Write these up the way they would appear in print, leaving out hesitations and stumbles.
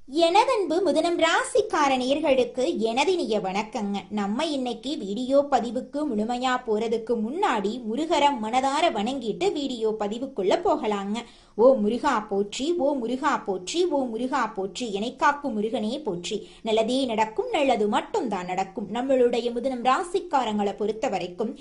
எனதன்பு முதனம் ராசிக்கார நேயர்களுக்கு எனதினிய வணக்கங்க. நம்ம இன்னைக்கு வீடியோ பதிவுக்கு முழுமையா போறதுக்கு முன்னாடி முருகரை மனதார வணங்கிட்டு வீடியோ பதிவுக்குள்ள போகலாங்க. ஓ முருகா போற்றி, ஓ முருகா போற்றி, ஓ முருகா போற்றி, எனைக்காக்கும் முருகனே போற்றி. நல்லதே நடக்கும், நல்லது மட்டும் தான் நடக்கும். நம்மளுடைய முதனம் ராசிக்காரங்களை பொறுத்த வரைக்கும்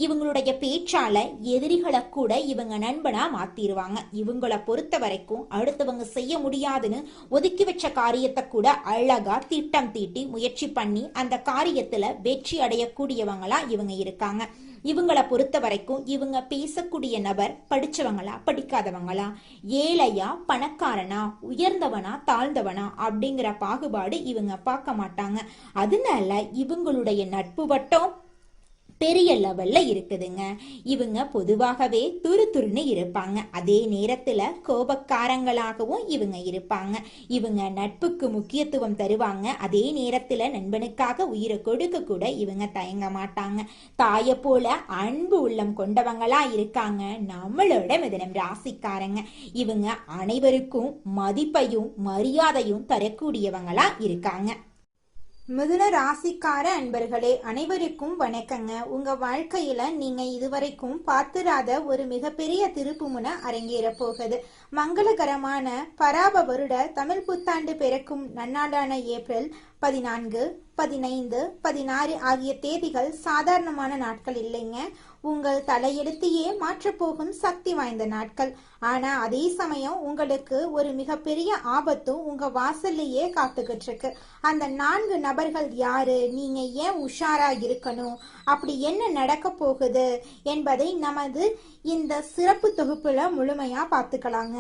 இவங்களுடைய பேச்சால எதிரிகளை கூட இவங்க நண்பனா மாத்திருவாங்க. இவங்களை பொறுத்த வரைக்கும் அடுத்தவங்க செய்ய முடியாதுன்னு ஒதுக்கி வச்ச காரியத்தை கூட அழகா திட்டம் தீட்டி முயற்சி பண்ணி அந்த காரியத்துல வெற்றி அடையக்கூடியவங்களா இவங்க இருக்காங்க. இவங்களை பொறுத்த வரைக்கும் இவங்க பேசக்கூடிய நபர் படிச்சவங்களா படிக்காதவங்களா, ஏழையா பணக்காரனா, உயர்ந்தவனா தாழ்ந்தவனா அப்படிங்கிற பாகுபாடு இவங்க பார்க்க மாட்டாங்க. அதனால இவங்களுடைய நட்பு வட்டம் பெரிய லெவல்ல இருக்குதுங்க. இவங்க பொதுவாகவே துருதுருன்னு இருப்பாங்க. அதே நேரத்துல கோபக்காரங்களாகவும் இவங்க இருப்பாங்க. இவங்க நட்புக்கு முக்கியத்துவம் தருவாங்க. அதே நேரத்துல நண்பனுக்காக உயிரை கொடுக்க கூட இவங்க தயங்க மாட்டாங்க. தாயை போல அன்பு உள்ளம் கொண்டவங்களா இருக்காங்க நம்மளோட மிதுனம் ராசிக்காரங்க. இவங்க அனைவருக்கும் மதிப்பையும் மரியாதையும் தரக்கூடியவங்களா இருக்காங்க. மிதுன ராசிக்கார அன்பர்களே அனைவருக்கும் வணக்கங்க. உங்க வாழ்க்கையில நீங்க இதுவரைக்கும் பார்த்திராத ஒரு மிகப்பெரிய திருப்புமுனை அரங்கேற போகுது. மங்களகரமான பராப வருட தமிழ் புத்தாண்டு பிறக்கும் நன்னாளான ஏப்ரல் 14, 15, 16 ஆகிய தேதிகள் சாதாரணமான நாட்கள் இல்லைங்க. உங்கள் தலையெழுத்தையே மாற்றப்போகும் சக்தி வாய்ந்த நாட்கள். ஆனா அதே சமயம் உங்களுக்கு ஒரு மிகப்பெரிய ஆபத்தும் உங்க வாசல்லையே காத்துக்கிட்டு இருக்கு. அந்த 4 நபர்கள் யாரு, நீங்க ஏன் உஷாரா இருக்கணும், அப்படி என்ன நடக்க போகுது என்பதை நமது இந்த சிறப்பு தொகுப்புல முழுமையா பார்த்துக்கலாங்க.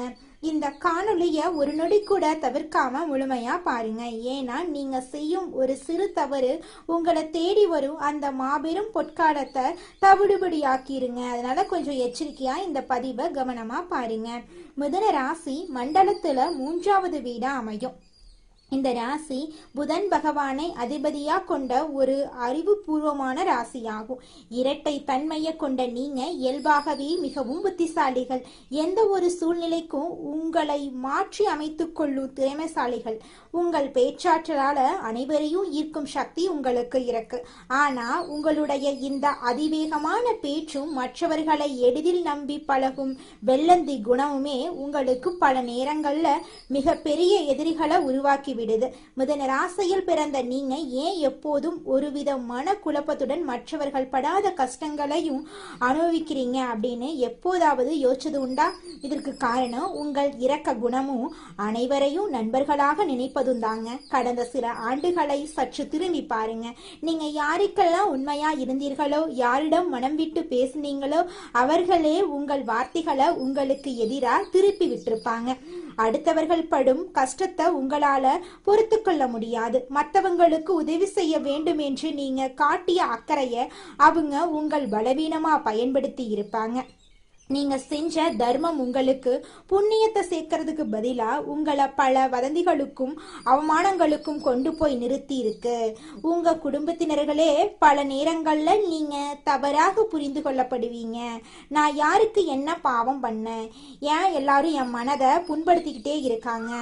இந்த காணொலிய ஒரு நொடி கூட தவிர்க்காம முழுமையா பாருங்க. ஏன்னா நீங்க செய்யும் ஒரு சிறு தவறு உங்களை தேடி வரும் அந்த மாபெரும் பொற்காலத்தை தவிடுபடியாக்கிருங்க. அதனால கொஞ்சம் எச்சரிக்கையா இந்த பதிவை கவனமா பாருங்க. மிதுன ராசி மண்டலத்துல 3வது வீடா அமையும். இந்த ராசி புதன் பகவானை அதிபதியா கொண்ட ஒரு அறிவுபூர்வமான ராசியாகும். இரட்டை தன்மையை கொண்ட நீங்க இயல்பாகவே மிகவும் புத்திசாலிகள். எந்த ஒரு சூழ்நிலைக்கும் உங்களை மாற்றி அமைத்துக் கொள்ளும் திறமைசாலிகள். உங்கள் பேச்சாற்றலால அனைவரையும் ஈர்க்கும் சக்தி உங்களுக்கு இருக்கு. ஆனா உங்களுடைய இந்த அதிவேகமான பேச்சும் மற்றவர்களை எளிதில் நம்பி பழகும் வெள்ளந்தி குணமுமே உங்களுக்கு பல நேரங்கள்ல மிக பெரிய எதிரிகளை உருவாக்கி விடுது. மிதுன ராசியில் பிறந்த நீங்க ஏன் எப்போதும் ஒருவித மன குழப்பத்துடன் மற்றவர்கள் படாத கஷ்டங்களையும் அனுபவிக்கிறீங்க அப்படின்னு எப்போதாவது யோசிச்சது உண்டா? இதற்கு காரணம் உங்கள் இரக்க குணமும் அனைவரையும் நண்பர்களாக நினைப்பதும் தாங்க. கடந்த சில ஆண்டுகளை சற்று திரும்பி பாருங்க. நீங்க யாருக்கெல்லாம் உண்மையா இருந்தீர்களோ, யாரிடம் மனம் விட்டு பேசினீங்களோ அவர்களே உங்கள் வார்த்தைகளை உங்களுக்கு எதிராக திருப்பி விட்டிருப்பாங்க. அடுத்தவர்கள் படும் கஷ்டத்தை உங்களால பொறுத்து கொள்ள முடியாது. மற்றவங்களுக்கு உதவி செய்ய வேண்டும் என்று நீங்க காட்டிய அக்கறைய அவங்க உங்கள் பலவீனமா பயன்படுத்தி இருப்பாங்க. நீங்க செஞ்ச தர்மம் உங்களுக்கு புண்ணியத்தை சேர்க்கறதுக்கு பதிலா உங்களை பல வதந்திகளுக்கும் அவமானங்களுக்கும் கொண்டு போய் நிறுத்தி இருக்கு. உங்க குடும்பத்தினர்களே பல நேரங்கள்ல நீங்க தவறாக புரிந்து கொள்ளப்படுவீங்க. நான் யாருக்கு என்ன பாவம் பண்ணேன், ஏன் எல்லாரும் என் மனதை புண்படுத்திக்கிட்டே இருக்காங்க,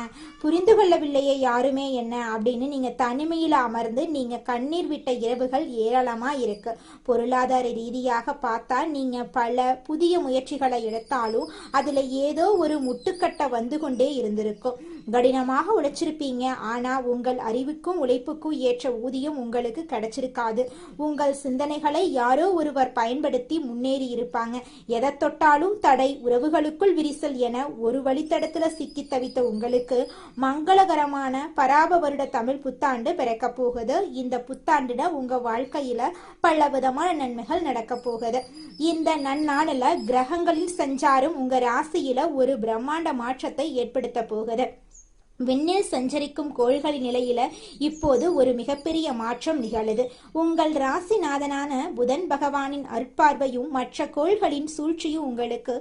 புரிந்து கொள்ளவில்லையே யாருமே என்ன அப்படின்னு நீங்க தனிமையில அமர்ந்து நீங்க கண்ணீர் விட்ட இரவுகள் ஏராளமா இருக்கு. பொருளாதார ரீதியாக பார்த்தா நீங்க பல புதிய முயற்சிகளை எடுத்தாலும் அதுல ஏதோ ஒரு முட்டுக்கட்டை வந்து கொண்டே இருந்திருக்கும். கடினமாக உழைச்சிருப்பீங்க. ஆனா உங்கள் அறிவுக்கும் உழைப்புக்கும் ஏற்ற ஊதியம் உங்களுக்கு கிடைச்சிருக்காது. உங்கள் சிந்தனைகளை யாரோ ஒருவர் பயன்படுத்தி முன்னேறி இருப்பாங்க. எதை தொட்டாலும் தடை, உறவுகளுக்குள் விரிசல் என ஒரு வழித்தடத்துல சிக்கி தவித்த உங்களுக்கு மங்களகரமான பராப வருட தமிழ் புத்தாண்டு பிறக்க போகுது. இந்த புத்தாண்டுல உங்க வாழ்க்கையில பல விதமான நன்மைகள் நடக்க போகுது. இந்த நன்னாளில் கிரகங்களின் சஞ்சாரம் உங்க ராசியில ஒரு பிரம்மாண்ட மாற்றத்தை ஏற்படுத்த போகுது. விண்ணில் சஞ்சரிக்கும் கோள்களின் நிலையில இப்போது ஒரு மிகப்பெரிய மாற்றம் நிகழுது. உங்கள் ராசிநாதனான புதன் பகவானின் அற்பார்வையும் மற்ற கோள்களின் சூழ்ச்சியும் உங்களுக்கு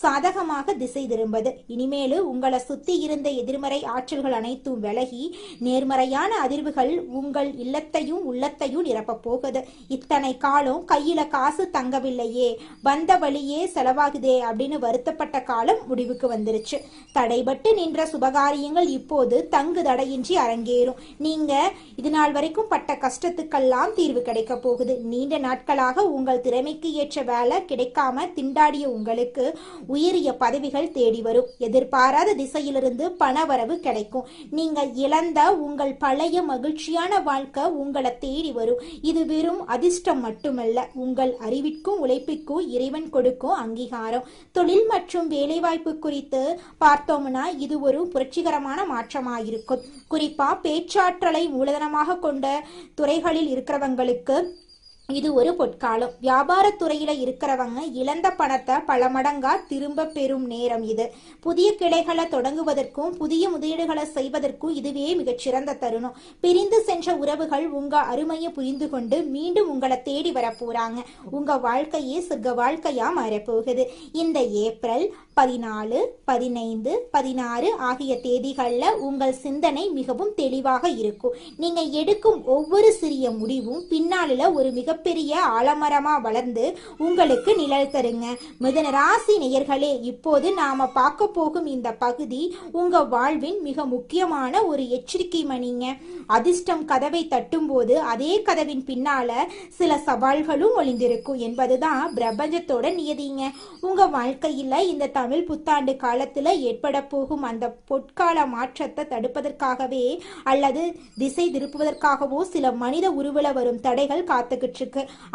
சாதகமாக திசை திரும்புது. இனிமேலு உங்களை சுத்தி இருந்த எதிர்மறை ஆற்றல்கள் அனைத்தும் விலகி நேர்மறையான அதிர்வுகள் உங்கள் இல்லத்தையும் உள்ளத்தையும் நிரப்ப போகுது. இத்தனை காலம் கையில காசு தங்கவில்லையே, வந்த வழியே செலவாகுதே அப்படின்னு வருத்தப்பட்ட காலம் முடிவுக்கு வந்துருச்சு. தடைபட்டு நின்ற சுபகாரியங்கள் இப்போது தங்கு தடையின்றி அரங்கேறும். நீங்க இது நாள் வரைக்கும் பட்ட கஷ்டத்துக்கெல்லாம் தீர்வு கிடைக்க போகுது. நீண்ட நாட்களாக உங்கள் திறமைக்கு ஏற்ற வேலை கிடைக்காம திண்டாடிய உங்களுக்கு உயரிய பதவிகள் தேடி வரும். எதிர்பாராத திசையிலிருந்து பணவரவு கிடைக்கும். நீங்க இழந்த உங்கள் பழைய மகிழ்ச்சியான வாழ்க்கை உங்களை தேடி வரும். இது வெறும் அதிர்ஷ்டம் மட்டுமல்ல, உங்கள் அறிவிற்கும் உழைப்பிற்கும் இறைவன் கொடுக்கும் அங்கீகாரம். தொழில் மற்றும் வேலைவாய்ப்பு குறித்து பார்த்தோம்னா இது ஒரு புரட்சிகரமான மாற்றமாயிருக்கும். குறிப்பா பேச்சாற்றலை மூலதனமாக கொண்ட துறைகளில் இருக்கிறவங்களுக்கு இது ஒரு பொற்காலம். வியாபாரத்துறையில இருக்கிறவங்க இழந்த பணத்தை பல மடங்கா திரும்ப பெறும் நேரம் இது. புதிய கிளைகளை தொடங்குவதற்கும் புதிய முதலீடுகளை செய்வதற்கும் இதுவே மிகச்சிறந்த தருணம். பிரிந்து சென்ற உறவுகள் உங்க அருமையை புரிந்து கொண்டு மீண்டும் உங்களை தேடி வர போறாங்க. உங்க வாழ்க்கையே சொர்க்க வாழ்க்கையா மாறப்போகுது. இந்த ஏப்ரல் 14, 15, 16 ஆகிய தேதிகளில் உங்கள் சிந்தனை மிகவும் தெளிவாக இருக்கும். நீங்க எடுக்கும் ஒவ்வொரு சிறிய முடிவும் பின்னாளில் ஒரு மிகப்பெரிய ஆலமரமா வளர்ந்து உங்களுக்கு நிழல் தருங்க. மிதுன ராசி நேயர்களே, இப்போது நாம பார்க்க போகும் இந்த பகுதி உங்க வாழ்வின் மிக முக்கியமான ஒரு எச்சரிக்கை மணிங்க. அதிர்ஷ்டம் கதவை தட்டும் போது அதே கதவின் பின்னால சில சவால்களும் ஒளிந்திருக்கும் என்பதுதான் பிரபஞ்சத்தோட நியதிங்க. உங்க வாழ்க்கையில இந்த தமிழ் புத்தாண்டு காலத்துல ஏற்பட போகும் அந்த பொற்கால மாற்றத்தை தடுப்பதற்காகவே அல்லது திசை திருப்புவதற்காகவோ சில மனித உருவல வரும் தடைகள் காத்துக்கிட்டு இருக்கு.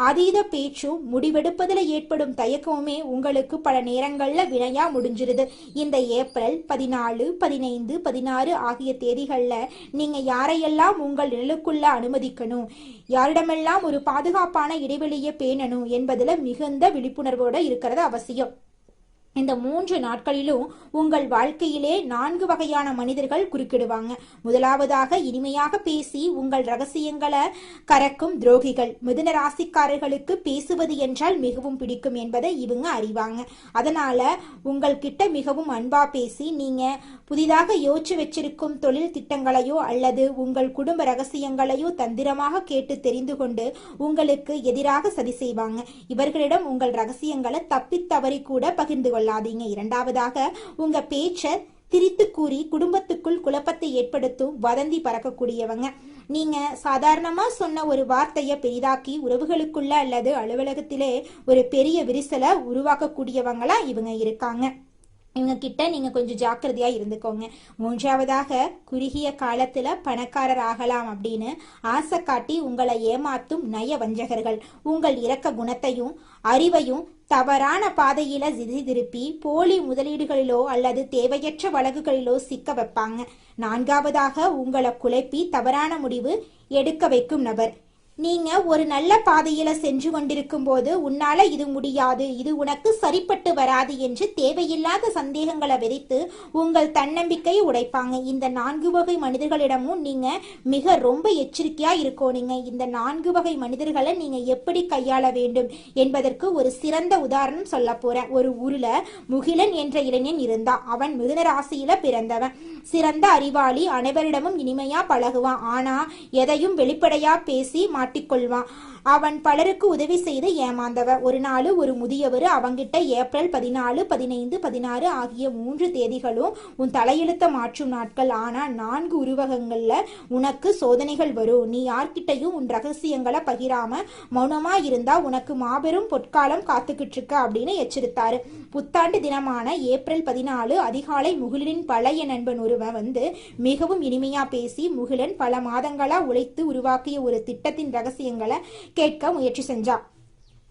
அதீத பேச்சும் முடிவெடுப்பதில் ஏற்படும் தயக்கமுமே உங்களுக்கு பல நேரங்கள்ல வினையா முடிஞ்சிருது. இந்த ஏப்ரல் 14, 15, 16 ஆகிய தேதிகள்ல நீங்க யாரையெல்லாம் உங்கள் நிழலுக்குள்ள அனுமதிக்கணும், யாரிடமெல்லாம் ஒரு பாதுகாப்பான இடைவெளியை பேணணும் என்பதுல மிகுந்த விழிப்புணர்வோட இருக்கிறது அவசியம். இந்த 3 நாட்களிலும் உங்கள் வாழ்க்கையிலே 4 வகையான மனிதர்கள் குறுக்கிடுவாங்க. முதலாவதாக இனிமையாக பேசி உங்கள் ரகசியங்களை கறக்கும் துரோகிகள். மிதுன ராசிக்காரர்களுக்கு பேசுவது என்றால் மிகவும் பிடிக்கும் என்பதை இவங்க அறிவாங்க. அதனால உங்கள்கிட்ட மிகவும் அன்பா பேசி நீங்க புதிதாக யோசிச்சு வச்சிருக்கும் தொழில் திட்டங்களையோ அல்லது உங்கள் குடும்ப ரகசியங்களையோ தந்திரமாக கேட்டு தெரிந்து கொண்டு உங்களுக்கு எதிராக சதி செய்வாங்க. இவர்களிடம் உங்கள் ரகசியங்களை தப்பித்தவறி கூட பகிர்ந்து கொள்ள. இரண்டாவதாக உங்க பேச்ச திரித்து கூறி குடும்பத்துக்குள் குழப்பத்தை ஏற்படுத்தும் வதந்தி பறக்கக்கூடியவங்க. நீங்க சாதாரணமா சொன்ன ஒரு வார்த்தையை பெரிதாக்கி உறவுகளுக்குள்ள அல்லது அலுவலகத்திலே ஒரு பெரிய விரிசலை உருவாக்கக்கூடியவங்களா இவங்க இருக்காங்க. இவங்க கிட்ட நீங்க கொஞ்சம் ஜாக்கிரதையா இருந்துக்கோங்க. மூன்றாவதாக குறுகிய காலத்துல பணக்காரர் ஆகலாம் அப்படின்னு ஆசை காட்டி உங்களை ஏமாத்தும் நய வஞ்சகர்கள். உங்கள் இரக்க குணத்தையும் அறிவையும் தவறான பாதையில திசை திருப்பி போலி முதலீடுகளிலோ அல்லது தேவையற்ற வழக்குகளிலோ சிக்க வைப்பாங்க. நான்காவதாக உங்களை குழப்பி தவறான முடிவு எடுக்க வைக்கும் நபர். நீங்க ஒரு நல்ல பாதையில சென்று கொண்டிருக்கும் போது உன்னால இது முடியாது, இது உனக்கு சரிப்பட்டு வராது என்று தேவையில்லாத சந்தேகங்களை விதைத்து உங்கள் தன்னம்பிக்கையை உடைப்பாங்க. இந்த 4 வகை மனிதர்களிடமும் நீங்க மிக ரொம்ப எச்சரிக்கையா இருக்கோனீங்க. இந்த 4 வகை மனிதர்களை நீங்க எப்படி கையாள வேண்டும் என்பதற்கு ஒரு சிறந்த உதாரணம் சொல்ல போறேன். ஒரு ஊர்ல முகிலன் என்ற இளைஞன் இருந்தான். அவன் மிதுன ராசியில பிறந்தவன். சிறந்த அறிவாளி, அனைவரிடமும் இனிமையா பழகுவான். ஆனா எதையும் வெளிப்படையா பேசி மாட்டிக்கொள்வான். அவன் பலருக்கு உதவி செய்து ஏமாந்தவன். ஒரு நாள் ஒரு முதியவர் அவங்கிட்ட ஏப்ரல் 14, 15, 16 ஆகிய 3 தேதிகளும் உன் தலையெழுத்த மாற்றும் நாட்கள். ஆனா 4 உருவகங்கள்ல உனக்கு சோதனைகள் வரும். நீ யார்கிட்டையும் உன் ரகசியங்களை பகிராம மௌனமா இருந்தா உனக்கு மாபெரும் பொற்காலம் காத்துக்கிட்டு இருக்க அப்படின்னு எச்சரித்தாரு. புத்தாண்டு தினமான ஏப்ரல் 14 அதிகாலை முகிலனின் பழைய நண்பன் ஒருவன் வந்து மிகவும் இனிமையா பேசி முகிலன் பல மாதங்களா உழைத்து உருவாக்கிய ஒரு திட்டத்தின் ரகசியங்களை கேட்க முயற்சி செஞ்சா.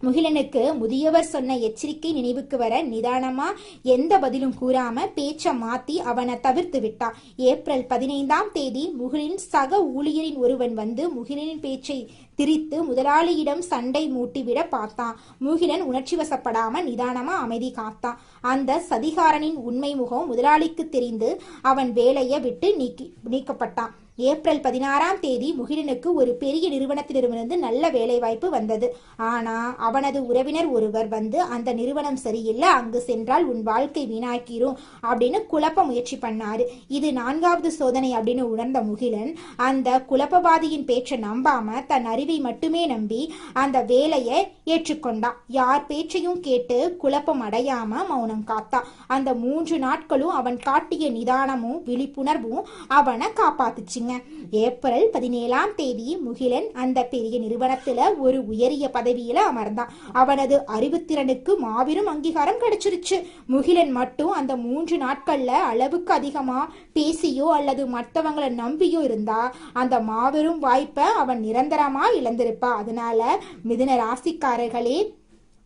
முகிலனுக்கு முதியவர் சொன்ன எச்சரிக்கை நினைவுக்கு வர நிதானமா எந்த பதிலும் கூறாம பேச்ச மாத்தி அவனை தவிர்த்து விட்டான். ஏப்ரல் 15ஆம் தேதி முகிலின் சக ஊழியரின் ஒருவன் வந்து முகிலனின் பேச்சை திரித்து முதலாளியிடம் சண்டை மூட்டிவிட பார்த்தான். முகிலன் உணர்ச்சி வசப்படாம நிதானமா அமைதி காத்தான். அந்த சதிகாரனின் உண்மை முகம் முதலாளிக்கு தெரிந்து அவன் வேலையை விட்டு நீக்கப்பட்டான். ஏப்ரல் 16ஆம் தேதி முகிலனுக்கு ஒரு பெரிய நிறுவனத்திலிருந்து நல்ல வேலை வாய்ப்பு வந்தது. ஆனா அவனது உறவினர் ஒருவர் வந்து அந்த நிறுவனம் சரியில்லை, அங்கு சென்றால் உன் வாழ்க்கை வீணாக்கிரும் அப்படின்னு குழப்ப முயற்சி பண்ணாரு. இது 4வது சோதனை அப்படின்னு உணர்ந்த முகிலன் அந்த குழப்பவாதியின் பேச்சை நம்பாம தன் அறிவு அறிவை மட்டுமே நம்பி அந்த வேலையை ஏற்றுக்கொண்டான். யார் பேச்சையும் கேட்டு குழப்பம் அடையாம மௌனம் காத்தா. அந்த 3 நாட்களும் அவன் காட்டிய நிதானமும் விழிப்புணர்வும் அவனை காப்பாத்துச்சுங்க. ஏப்ரல் 17ஆம் தேதி முகிலன் அந்த பெரிய நிறுவனத்துல ஒரு உயரிய பதவியில அமர்ந்தான். அவனது அறிவுத்திறனுக்கு மாபெரும் அங்கீகாரம் கிடைச்சிருச்சு. முகிலன் மட்டும் அந்த 3 நாட்கள்ல அளவுக்கு அதிகமா பேசியோ அல்லது மற்றவங்களை நம்பியோ இருந்தா அந்த மாபெரும் வாய்ப்பை அவன் நிரந்தரமா இழந்திருப்பா. அதனால மிதுன ராசிக்காரர்களே,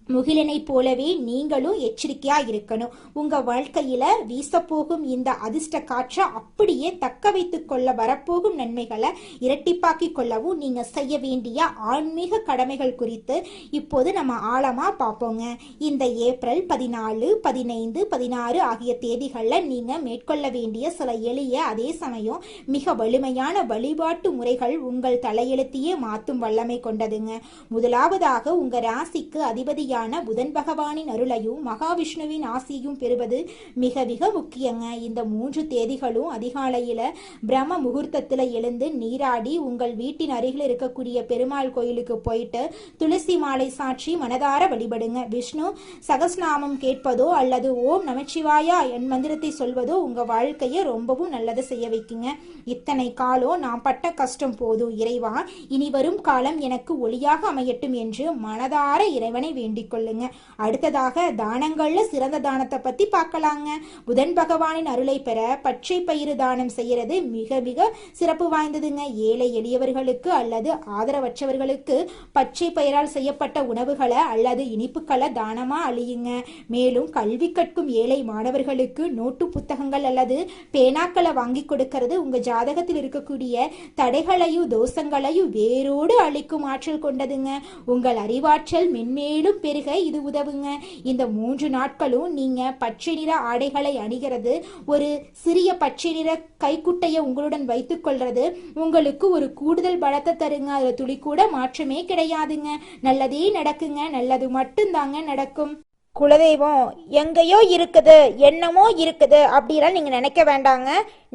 முகிலனை போலவே நீங்களும் எச்சரிக்கையா இருக்கணும். உங்க வாழ்க்கையில வீசப்போகும் இந்த அதிர்ஷ்ட காற்றை அப்படியே தக்க வைத்துக் கொள்ள வரப்போகும் நன்மைகளை இரட்டிப்பாக்கி கொள்ளவும் நீங்க செய்ய வேண்டிய ஆன்மீக கடமைகள் குறித்து இப்போது நம்ம ஆழமா பார்ப்போங்க. இந்த ஏப்ரல் 14, 15, 16 ஆகிய தேதிகளில் நீங்க மேற்கொள்ள வேண்டிய சில எளிய அதே சமயம் மிக வலிமையான வழிபாட்டு முறைகள் உங்கள் தலையெழுத்தையே மாற்றும் வல்லமை கொண்டதுங்க. முதலாவதாக உங்க ராசிக்கு அதிபதியான புதன் பகவானின் அருளையும் மகாவிஷ்ணுவின் ஆசியையும் பெறுவது மிக மிக முக்கியங்க. இந்த 3 தேதிகளும் அதிகாலையில பிரம்ம முகூர்த்தத்துல எழுந்து நீராடி உங்கள் வீட்டின் அருகில் இருக்கக்கூடிய பெருமாள் கோயிலுக்கு போயிட்டு துளசி மாலை சாற்றி மனதார வழிபடுங்க. விஷ்ணு சகஸ்நாமம் கேட்பதோ அல்லது ஓம் நமச்சிவாயா என் மந்திரத்தை சொல்வதோ உங்க வாழ்க்கையை ரொம்பவும் நல்லது செய்ய வைக்குங்க. இத்தனை காலம் நான் பட்ட கஷ்டம் போதும் இறைவா, இனி வரும் காலம் எனக்கு ஒளியாக அமையட்டும் என்று மனதார இறைவனை வேண்டிக் கொள்ளுங்க. அடுத்ததாக தானங்கள்ல சிறந்த தானத்தை பத்தி பார்க்கலாங்க. புதன் பகவானின் அருளை பெற பச்சை பயிறு தானம் செய்யறது மிக மிக சிறப்பு வாய்ந்ததுங்க. ஏழை எளியவர்களுக்கு அல்லது ஆதரவற்றவர்களுக்கு பச்சை பயிரால் செய்யப்பட்ட உணவுகளை அல்லது இனிப்புகளை தானமா அழியுங்க. மேலும் கல்வி கற்கும் ஏழை மாணவர்களுக்கு நோட்டு புத்தகங்கள் அல்லது பேனாக்களை வாங்கி கொடுக்கிறது உங்க ஜாதகத்தில் இருக்கக்கூடிய தடைகளையும் தோஷங்களையும் வேரோடு அழிக்கும் ஆற்றல் கொண்டதுங்க. உங்கள் அறிவாற்றல் மென்மேலும் பெருக இது உதவுங்க. இந்த 3 நாட்களும் நீங்க பச்சை நிற ஆடைகளை அணிகிறது, ஒரு சிறிய பச்சை நிற கைக்குட்டையை உங்களுடன் வைத்துக் கொள்றது உங்களுக்கு ஒரு கூடுதல் பலத்தை தருங்க. அதுல துளி கூட மாற்றமே கிடையாதுங்க. நல்லதே நடக்குங்க. நல்லது மட்டும்தாங்க நடக்கும். குலதெய்வம் எங்கேயோ இருக்குது, என்னமோ இருக்குது அப்படிலாம் நீங்க நினைக்க வேண்டாங்க.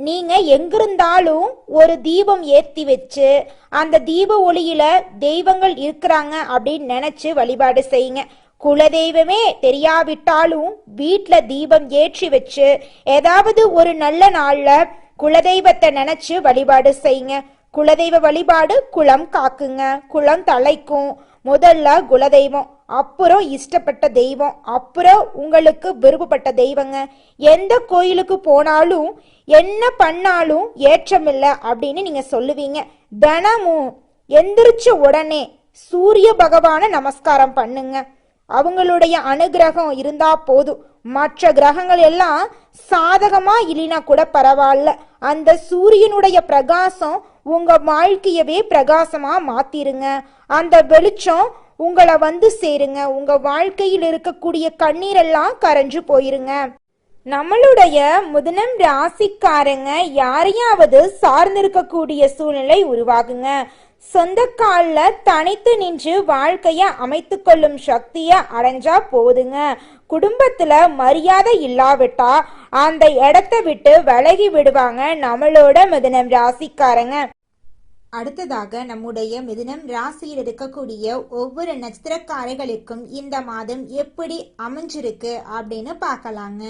நீங்க எங்கிருந்தாலும் ஒரு தீபம் ஏற்றி வச்சு அந்த தீப ஒளியில தெய்வங்கள் இருக்கிறாங்க அப்படின்னு நினைச்சு வழிபாடு செய்யுங்க. குலதெய்வமே தெரியாவிட்டாலும் வீட்டுல தீபம் ஏற்றி வச்சு ஏதாவது ஒரு நல்ல நாள்ல குலதெய்வத்தை நினைச்சு வழிபாடு செய்யுங்க. குலதெய்வ வழிபாடு குலம் காக்குங்க, குலம் தலைக்கும். முதல்ல குலதெய்வம், அப்புறம் இஷ்டப்பட்ட தெய்வம், அப்புறம் உங்களுக்கு விருப்பப்பட்ட தெய்வங்க. எந்த கோயிலுக்கு போனாலும் என்ன பண்ணாலும் ஏற்றமில்லை அப்படின்னு நீங்க சொல்லுவீங்க. தினமும் எந்திரிச்ச உடனே சூரிய பகவான நமஸ்காரம் பண்ணுங்க. அவங்களுடைய அனுகிரகம் இருந்தா போதும். மற்ற கிரகங்கள் எல்லாம் சாதகமா இல்லைனா கூட பரவாயில்ல, அந்த சூரியனுடைய பிரகாசம் உங்க வாழ்க்கையவே பிரகாசமா மாத்திருங்க. அந்த வெளிச்சம் உங்களை வந்து சேருங்க. உங்க வாழ்க்கையில் இருக்கக்கூடிய கண்ணீரெல்லாம் கரைஞ்சு போயிருங்க. நம்மளுடைய மிதுனம் ராசிக்காரங்க யாரையாவது சார்ந்திருக்கக்கூடிய சூழ்நிலை உருவாகுங்க. சொந்த கால்ல தனித்து நின்று வாழ்க்கைய அமைத்து கொள்ளும் சக்திய அடைஞ்சா போதுங்க. குடும்பத்துல மரியாதை இல்லாவிட்டா அந்த இடத்தை விட்டு விலகி விடுவாங்க நம்மளோட மிதுனம் ராசிக்காரங்க. அடுத்ததாக நம்முடைய மிதுனம் ராசியில் இருக்கக்கூடிய ஒவ்வொரு நட்சத்திரக்காரர்களுக்கும் இந்த மாதம் எப்படி அமைஞ்சிருக்கு அப்படின்னு பார்க்கலாங்க.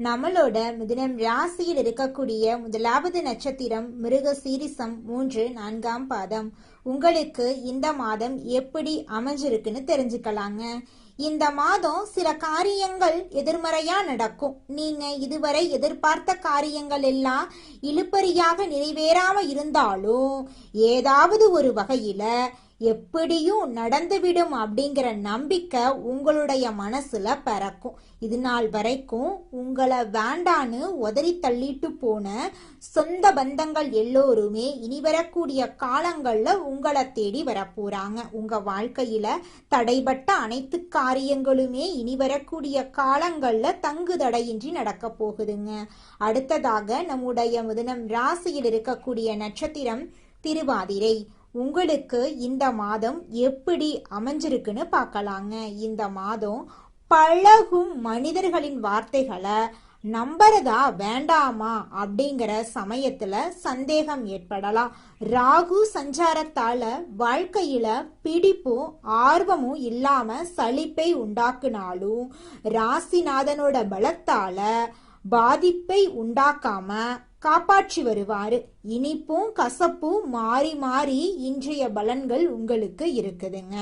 நம்மளோட மிதுனம் ராசியில் இருக்கக்கூடிய முதலாவது நட்சத்திரம் மிருக சீரிசம் 3, 4ஆம் பாதம். உங்களுக்கு இந்த மாதம் எப்படி அமைஞ்சிருக்குன்னு தெரிஞ்சுக்கலாங்க. இந்த மாதம் சில காரியங்கள் எதிர்மறையா நடக்கும். நீங்க இதுவரை எதிர்பார்த்த காரியங்கள் எல்லாம் இழுபறியாக நிறைவேறாம இருந்தாலும் ஏதாவது ஒரு வகையில எப்படியும் நடந்துவிடும் அப்படிங்கிற நம்பிக்கை உங்களுடைய மனசுல பிறக்கும். இது நாள் வரைக்கும் உங்களை வேண்டான்னு உதறி தள்ளிட்டு போன சொந்த பந்தங்கள் எல்லோருமே இனி வரக்கூடிய காலங்கள்ல உங்களை தேடி வரப்போறாங்க. உங்க வாழ்க்கையில தடைபட்ட அனைத்து காரியங்களுமே இனி வரக்கூடிய காலங்கள்ல தங்கு தடையின்றி நடக்க போகுதுங்க. அடுத்ததாக நம்முடைய மிதுனம் ராசியில் இருக்கக்கூடிய நட்சத்திரம் திருவாதிரை. உங்களுக்கு இந்த மாதம் எப்படி அமைஞ்சிருக்குன்னு பார்க்கலாங்க. இந்த மாதம் பழகும் மனிதர்களின் வார்த்தைகளை நம்புறதா வேண்டாமா அப்படிங்கிற சமயத்துல சந்தேகம் ஏற்படலாம். ராகு சஞ்சாரத்தால வாழ்க்கையில பிடிப்பும் ஆர்வமும் இல்லாம சலிப்பை உண்டாக்குனாலும் ராசிநாதனோட பலத்தால பாதிப்பை உண்டாக்காம காப்பாற்றி வருவாரு. இனிப்பும் கசப்பும் மாறி மாறி இன்றைய பலன்கள் உங்களுக்கு இருக்குதுங்க.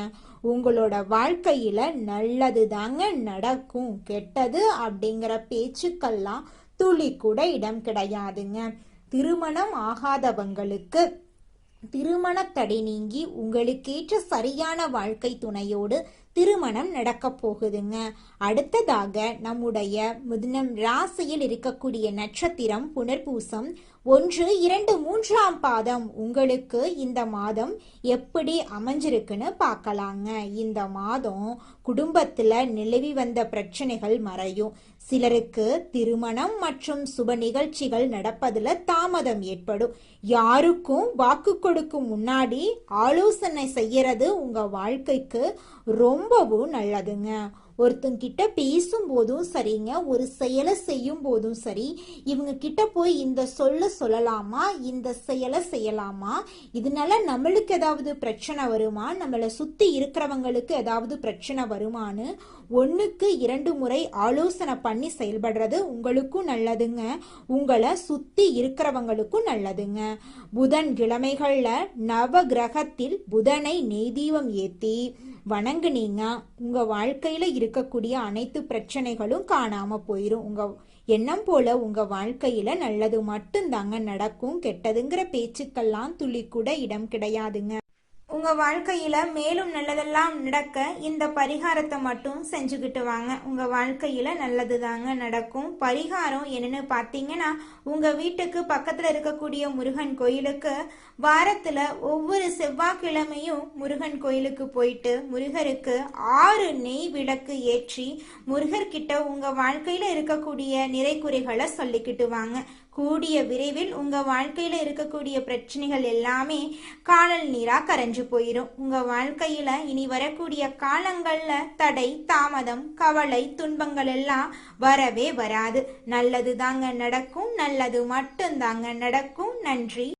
உங்களோட வாழ்க்கையில நல்லது தாங்க நடக்கும், கெட்டது அப்படிங்கிற பேச்சுக்கெல்லாம் துளி கூட இடம் கிடையாதுங்க. திருமணம் ஆகாதவங்களுக்கு திருமண தடை நீங்கி உங்களுக்கேற்ற சரியான வாழ்க்கை துணையோடு திருமணம் நடக்க போகுதுங்க. அடுத்ததாக நம்முடைய மிதுனம் ராசியில் இருக்கக்கூடிய நட்சத்திரம் புனர்பூசம் 1, 2, 3ஆம் பாதம். உங்களுக்கு இந்த மாதம் எப்படி அமைஞ்சிருக்குன்னு பார்க்கலாங்க. இந்த மாதம் குடும்பத்துல நிலவி வந்த பிரச்சனைகள் மறையும். சிலருக்கு திருமணம் மற்றும் சுப நிகழ்ச்சிகள் நடப்பதுல தாமதம் ஏற்படும். யாருக்கும் வாக்கு கொடுக்கும் முன்னாடி ஆலோசனை செய்யறது உங்க வாழ்க்கைக்கு ரொம்பவும் நல்லதுங்க. ஒருத்தங்கிட்ட பேசும் போதும் சரிங்க, ஒரு செயலை செய்யும் போதும் சரி, இவங்க கிட்ட போய் இந்த சொல்லலாமா, இந்த செயலை செய்யலாமா, இதனால நம்மளுக்கு ஏதாவது பிரச்சனை வருமா, நம்மளை சுத்தி இருக்கிறவங்களுக்கு ஏதாவது பிரச்சனை வருமானு 1க்கு 2 முறை ஆலோசனை பண்ணி செயல்படுறது உங்களுக்கும் நல்லதுங்க, உங்களை சுத்தி இருக்கிறவங்களுக்கும் நல்லதுங்க. புதன் கிழமைகள்ல நவ கிரகத்தில் புதனை நெய்தீபம் ஏத்தி வணங்குனீங்க, உங்க வாழ்க்கையில இருக்கக்கூடிய அனைத்து பிரச்சனைகளும் காணாம போயிரும். உங்க எண்ணம் போல உங்க வாழ்க்கையில நல்லது மட்டும்தாங்க நடக்கும், கெட்டதுங்கிற பேச்சுக்கெல்லாம் துளி கூட இடம் கிடையாதுங்க. உங்க வாழ்க்கையில மேலும் நல்லதெல்லாம் நடக்க இந்த பரிகாரத்தை மட்டும் செஞ்சுக்கிட்டு வாங்க. உங்க வாழ்க்கையில நல்லது தாங்க நடக்கும். பரிகாரம் என்னன்னு பாத்தீங்கன்னா, உங்க வீட்டுக்கு பக்கத்துல இருக்கக்கூடிய முருகன் கோயிலுக்கு வாரத்துல ஒவ்வொரு செவ்வாய்க்கிழமையும் முருகன் கோயிலுக்கு போயிட்டு முருகருக்கு 6 நெய் விளக்கு ஏற்றி முருகர்கிட்ட உங்க வாழ்க்கையில இருக்கக்கூடிய நிறைக்குறைகளை சொல்லிக்கிட்டு வாங்க. கூடிய விரைவில் உங்க வாழ்க்கையில இருக்கக்கூடிய பிரச்சனைகள் எல்லாமே காணல் நீரா கரைஞ்சு போயிடும். உங்க வாழ்க்கையில இனி வரக்கூடிய காலங்கள்ல தடை, தாமதம், கவலை, துன்பங்கள் எல்லாம் வரவே வராது. நல்லது தாங்க நடக்கும், நல்லது மட்டும் தாங்க நடக்கும். நன்றி.